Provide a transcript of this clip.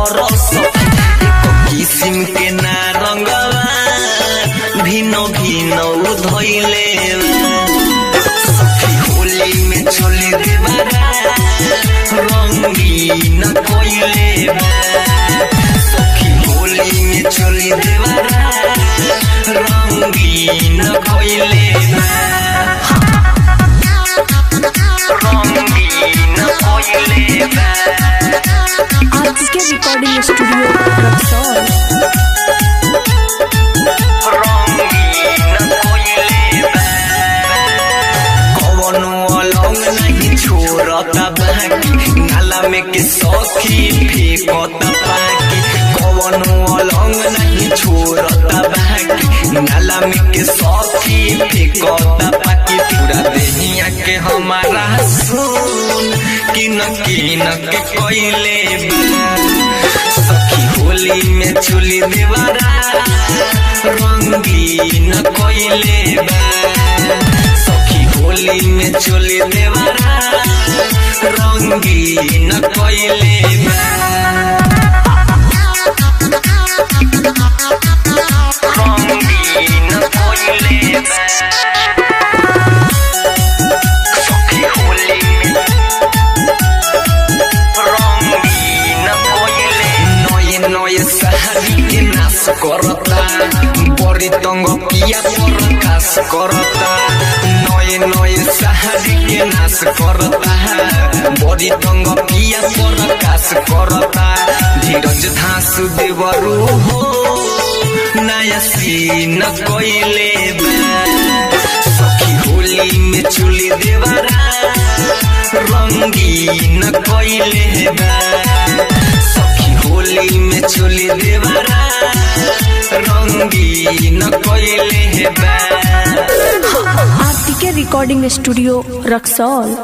करो किसिम के ना रंगवा भिनो भिनो धोइले सखी होली में चोली देवरा रंगीन कोइले सखी होली में चोली देवरा रंगीन कोइले रंगीन कोइले आज के रिकॉर्डिंग स्टूडियो रक्सौल छोड़ता बाकी नाला में के सखी फेंकता पाकी कवनो अलंग नहीं छोड़ता बाकी नाला में के सखी फेंकता पाकी पूरा देहिया के हमारा सुन किन के कोइले सखी होली में चोली देवरा रंगीन कोइले होली में चोली देवरा रंगीन कोइले रंगीन कोइले सखी होली में रंगीन कोइले नये नये साड़ी के नाश करता बड़ी तंग पिया पर खास करता नये साड़ी के नाश करता बड़ी तंग पिया पर काश करता धीरज धासु देवरू हो नया सीन कोइले सखी होली में चोली देवरा रंगीन कोइले सखी होली में चोली देवरा रंगीन कोइले आरती के रिकॉर्डिंग स्टूडियो रक्सौल।